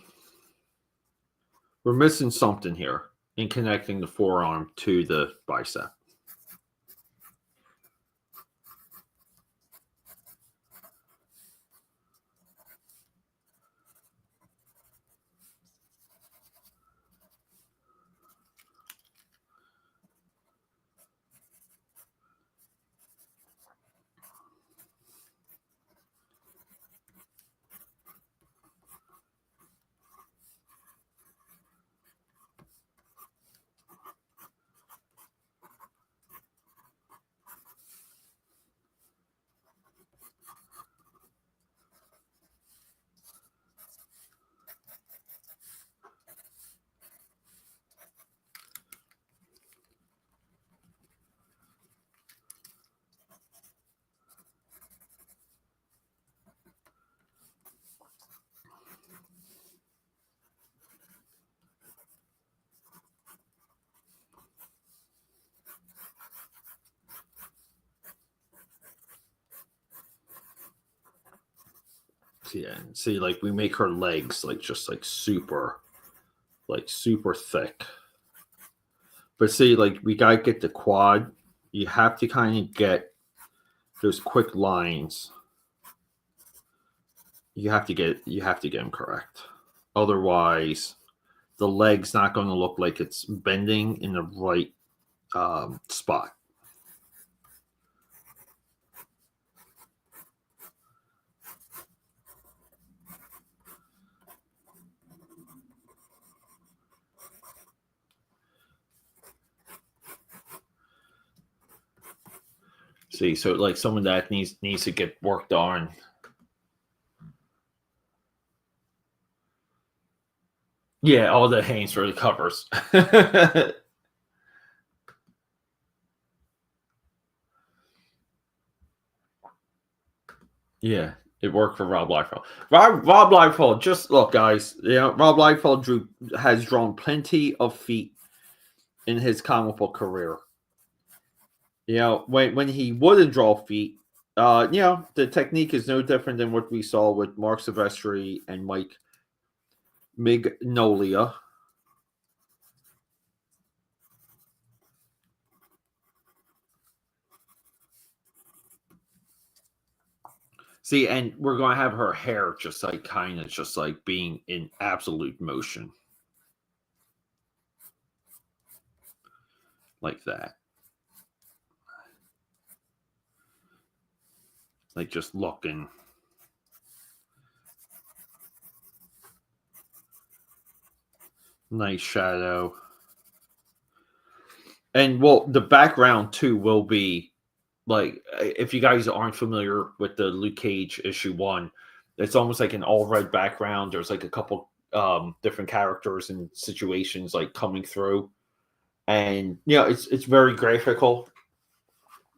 something here in connecting the forearm to the bicep. Yeah, and see, like we make her legs like just like super thick. But see, like we gotta get the quad. You have to kind of get those quick lines. You have to get them correct. Otherwise, the leg's not going to look like it's bending in the right spot. See, so like some of that needs to get worked on. Yeah, all the hangs for the covers. Yeah, it worked for Rob Liefeld. Rob Liefeld, just look, guys. You know, Rob Liefeld has drawn plenty of feet in his comic book career. You know, when he wouldn't draw feet, you know, the technique is no different than what we saw with Mark Silvestri and Mike Mignolia. See, and we're going to have her hair just like kind of just like being in absolute motion. Like that. Like just looking. Nice shadow. And well, the background too will be like, if you guys aren't familiar with the Luke Cage issue 1, it's almost like an all red background. There's like a couple different characters and situations like coming through, and you know it's very graphical.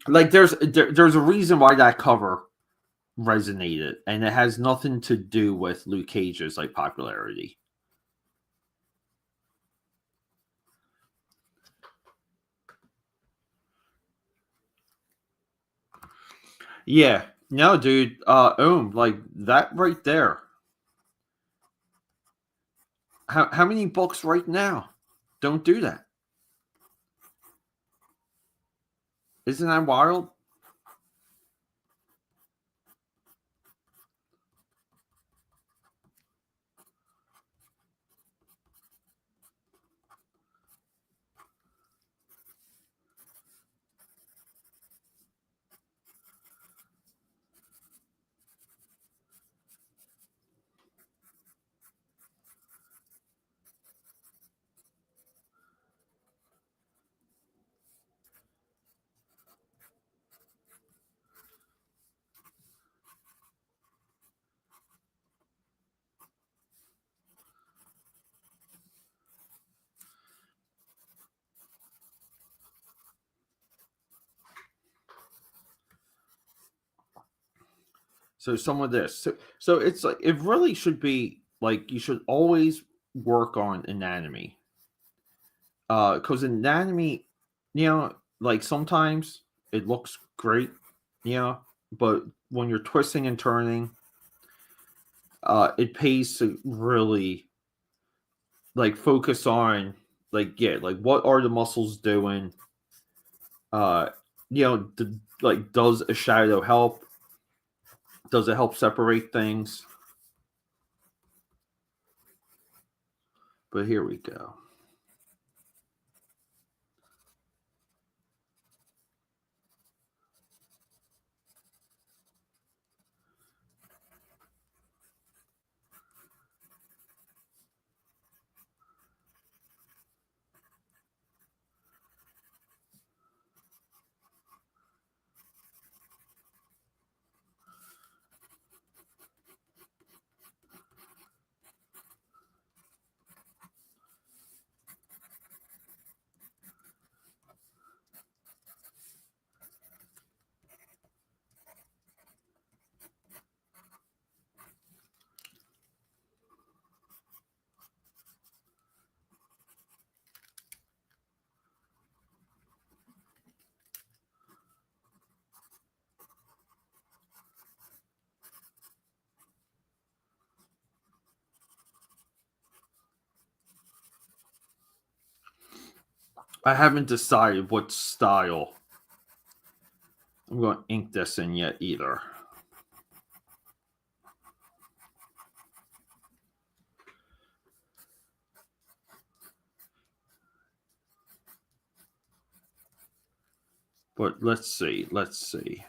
Like there's a reason why that cover resonated, and it has nothing to do with Luke Cage's like popularity. Yeah, no, dude. Like that right there. How many books right now don't do that? Isn't that wild? So some of this. So it's like it really should be like you should always work on anatomy. Because anatomy, you know, like sometimes it looks great, you know, but when you're twisting and turning, it pays to really like focus on like like what are the muscles doing? Uh, you know, like does a shadow help? Does it help separate things? But here we go. I haven't decided what style I'm going to ink this in yet either. But let's see. Let's see.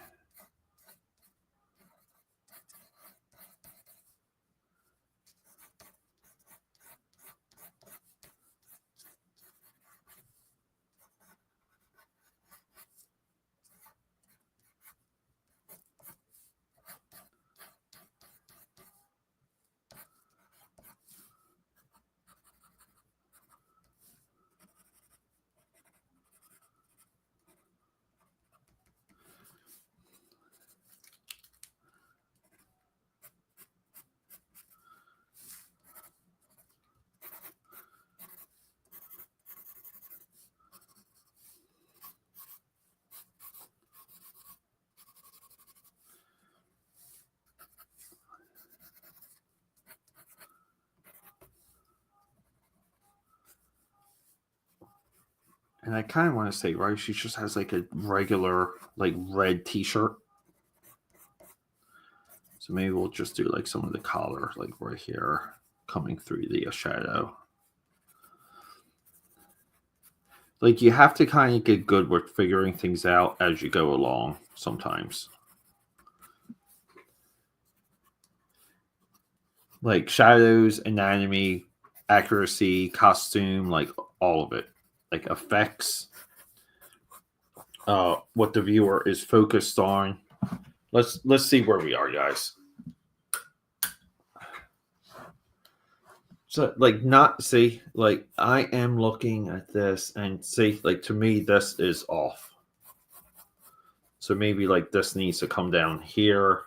And I kind of want to say, right, she just has like a regular, like red t-shirt. So maybe we'll just do like some of the collar, like right here, coming through the shadow. Like you have to kind of get good with figuring things out as you go along sometimes. Like shadows, anatomy, accuracy, costume, like all of it. Like effects, what the viewer is focused on. Let's see where we are, guys. So like not see, like I am looking at this and see, like to me this is off. So maybe like this needs to come down here.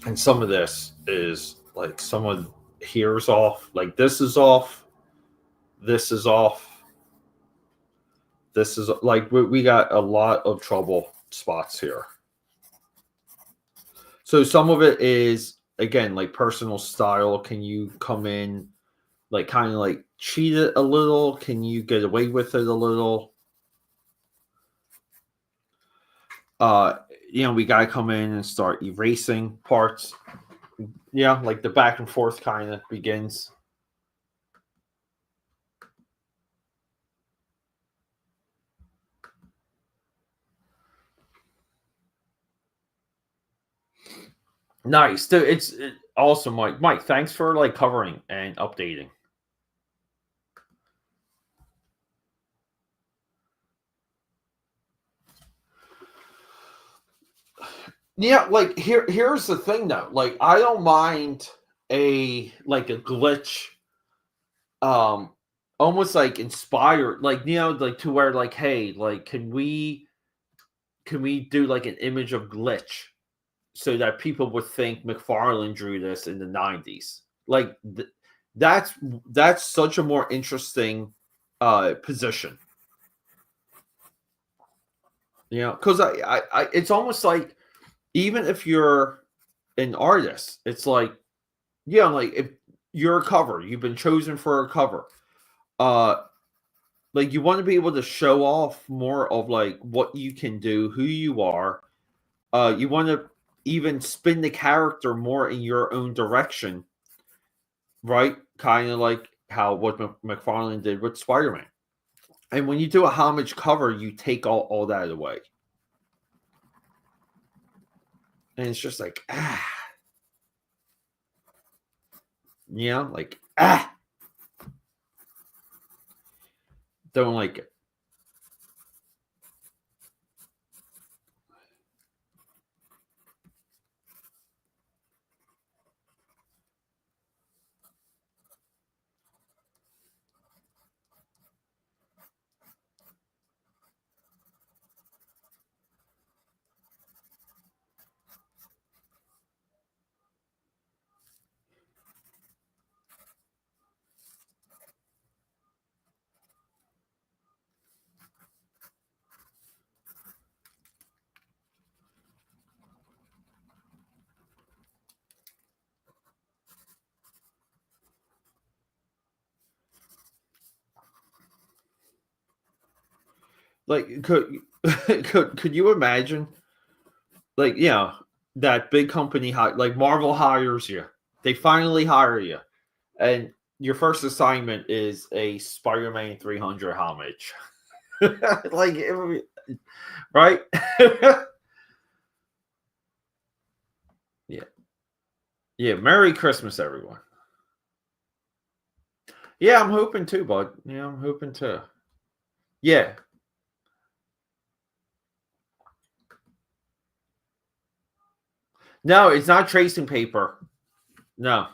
And some of this is like some of here's off, like this is off, this is off. This is like we got a lot of trouble spots here. So some of it is again like personal style. Can you come in like kind of like cheat it a little? Can you get away with it a little? We gotta come in and start erasing parts. Yeah, like the back and forth kind of begins. Nice. Dude, it's awesome, Mike. Mike, thanks for like covering and updating. Yeah, like here's the thing though. Like I don't mind a glitch almost like inspired, like like to where like hey, like can we do like an image of glitch so that people would think McFarlane drew this in the 90s. Like that's such a more interesting position. Because I it's almost like even if you're an artist, it's like like if you're a cover, you've been chosen for a cover. Like you want to be able to show off more of like what you can do, who you are. You want to even spin the character more in your own direction, right? Kind of like how what McFarlane did with Spider-Man. And when you do a homage cover, you take all that away. And it's just like, like, don't like it. Like, could you imagine? Like, yeah, that big company like Marvel hires you. They finally hire you, and your first assignment is a Spider-Man 300 homage. Like, right? Yeah, yeah. Merry Christmas, everyone. Yeah, I'm hoping too, bud. Yeah, I'm hoping too. Yeah. No, it's not tracing paper. No,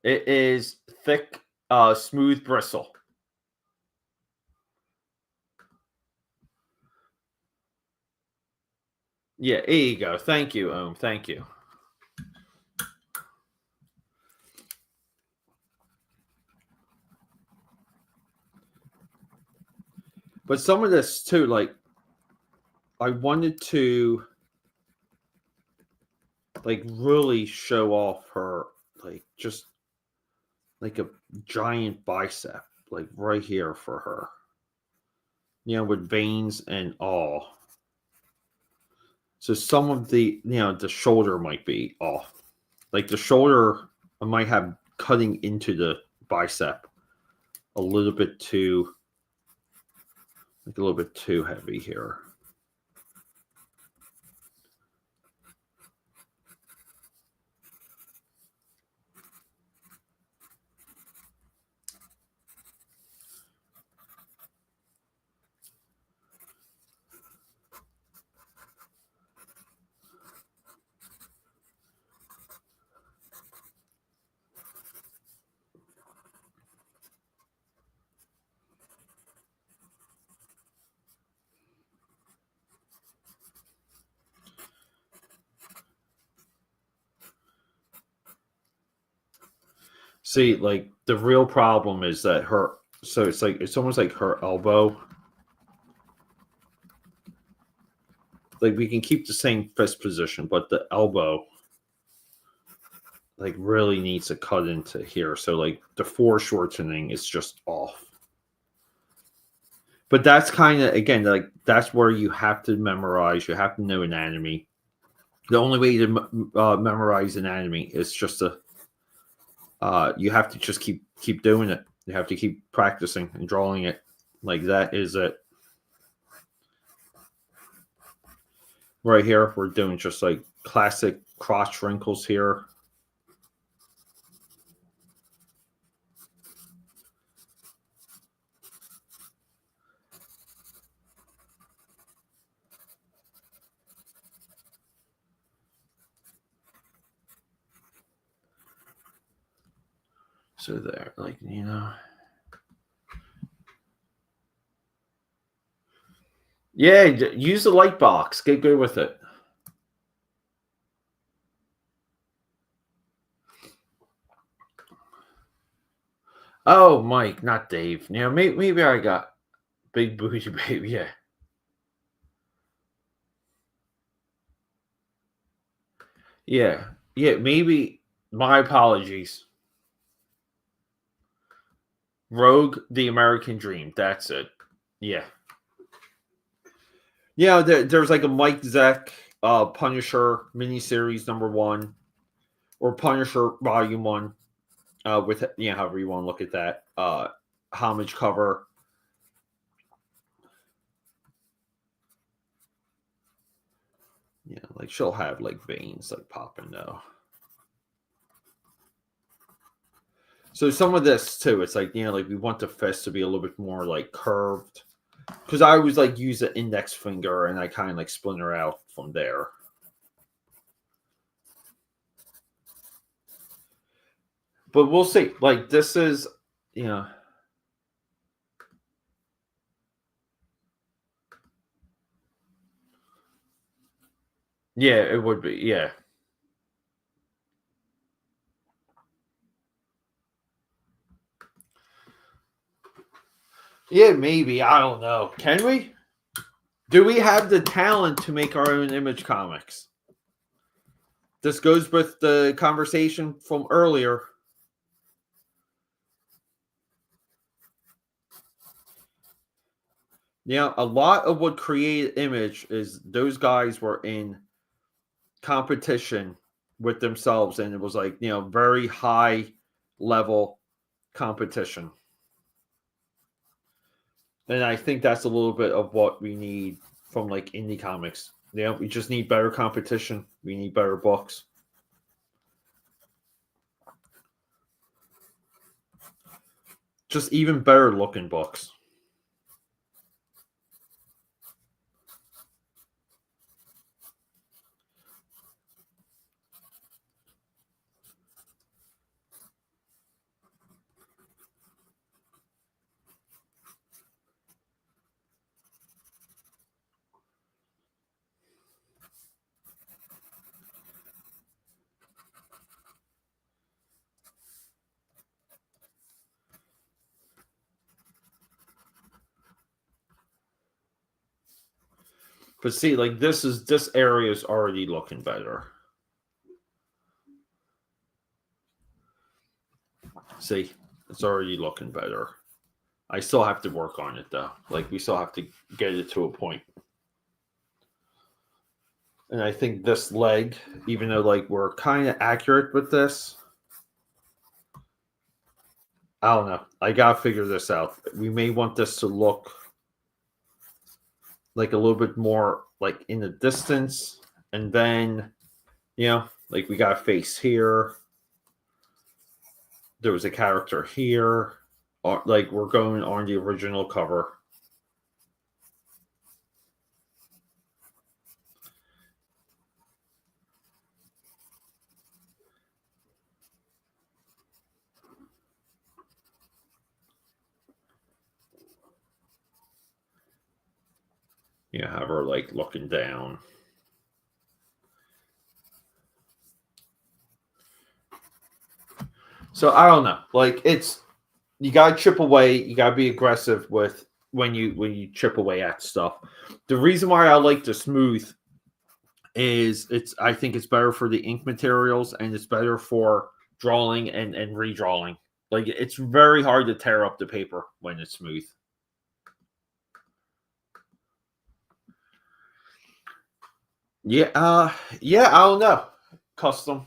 it is thick, smooth bristle. Yeah, there you go. Thank you, Thank you. But some of this too, like I wanted to like really show off her like just like a giant bicep, like right here for her. With veins and all. So some of the shoulder might be off. Like the shoulder I might have cutting into the bicep a little bit too like a little bit too heavy here. See, like the real problem is that it's almost like her elbow. Like we can keep the same fist position, but the elbow like really needs to cut into here. So like the foreshortening is just off. But that's kind of again like that's where you have to memorize. You have to know anatomy. The only way to memorize anatomy is just to you have to just keep doing it. You have to keep practicing and drawing it. Like that is it. Right here, we're doing just like classic crotch wrinkles here. So there, like, Yeah, use the light box. Get good with it. Oh, Mike, not Dave. Maybe I got big booty baby. Yeah. Yeah. Yeah, maybe my apologies. Rogue the American Dream. That's it. Yeah. Yeah, there's like a Mike Zeck Punisher miniseries #1 or Punisher Volume 1 with however you want to look at that homage cover. Yeah, like she'll have like veins like popping though. So some of this too, it's like like we want the fist to be a little bit more like curved. Because I always like use the index finger and I kind of like splinter out from there. But we'll see. Like this is, Yeah, it would be. Yeah. Yeah, maybe. I don't know. Can we? Do we have the talent to make our own Image comics? This goes with the conversation from earlier. A lot of what created Image is those guys were in competition with themselves, and it was like, very high level competition. And I think that's a little bit of what we need from like indie comics. We just need better competition. We need better books. Just even better looking books. But see, like this area is already looking better. See, it's already looking better. I still have to work on it though. Like we still have to get it to a point. And I think this leg, even though like we're kind of accurate with this, I don't know. I gotta figure this out. We may want this to look like a little bit more like in the distance, and then like we got a face here. There was a character here. Or like we're going on the original cover. Have her like looking down. So I don't know. Like you gotta chip away. You gotta be aggressive with when you chip away at stuff. The reason why I like the smooth is I think it's better for the ink materials, and it's better for drawing and redrawing. Like it's very hard to tear up the paper when it's smooth. Yeah, I don't know. Custom.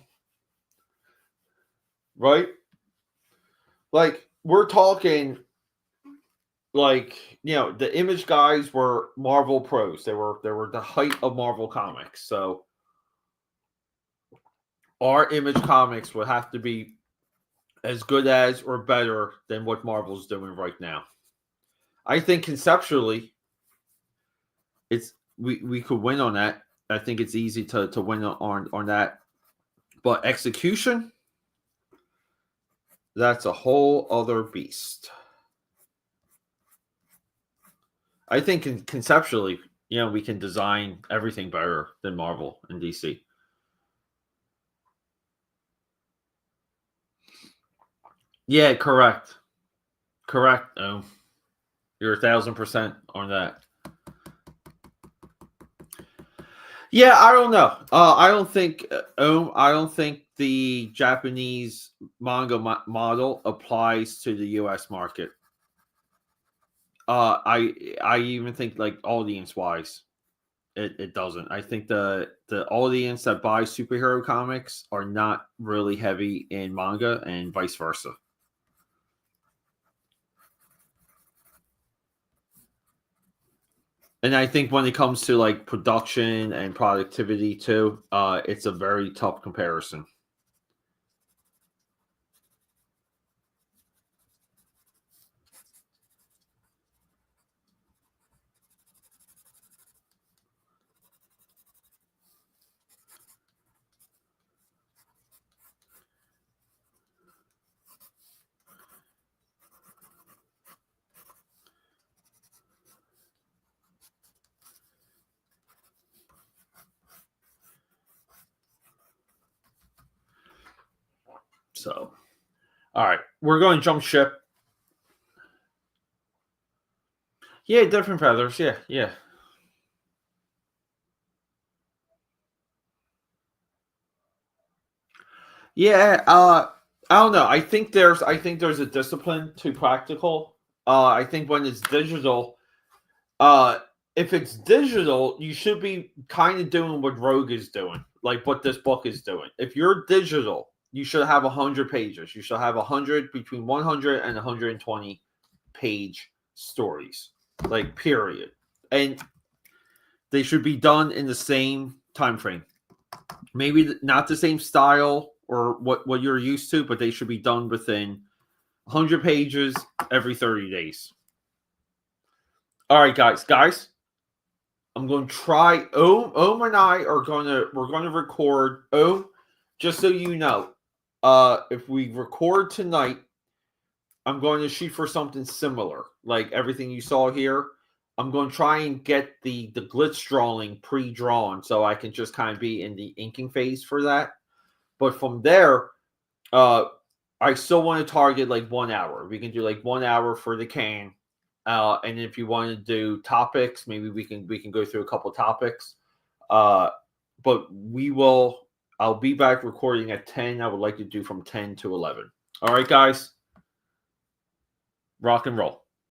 Right? Like we're talking like, the Image guys were Marvel pros. They were the height of Marvel Comics. So our Image comics would have to be as good as or better than what Marvel's doing right now. I think conceptually it's we could win on that. I think it's easy to win on that. But execution, that's a whole other beast. I think conceptually, we can design everything better than Marvel and DC. Yeah, correct. Correct. You're 1,000% on that. Yeah, I don't know. I don't think the Japanese manga model applies to the U.S. market. I even think like audience wise, it doesn't. I think the audience that buys superhero comics are not really heavy in manga, and vice versa. And I think when it comes to like production and productivity too, it's a very tough comparison. So, all right, we're going to jump ship. Yeah, different feathers. Yeah, yeah. Yeah, I don't know. I think there's a discipline to practical. I think when it's digital, If it's digital, you should be kind of doing what Rogue is doing, like what this book is doing. If you're digital, you should have 100 pages. You should have 100, between 100 and 120 page stories, like period. And they should be done in the same time frame. Maybe not the same style or what you're used to, but they should be done within 100 pages every 30 days. All right, guys. I'm going to try. Ohm and I we're going to record. Ohm, just so you know, if we record tonight, I'm going to shoot for something similar, like everything you saw here. I'm going to try and get the glitch drawing pre-drawn, so I can just kind of be in the inking phase for that. But from there, I still want to target like 1 hour. We can do like 1 hour for the can. And if you want to do topics, maybe we can go through a couple topics. But I'll be back recording at 10. I would like to do from 10 to 11. All right, guys. Rock and roll.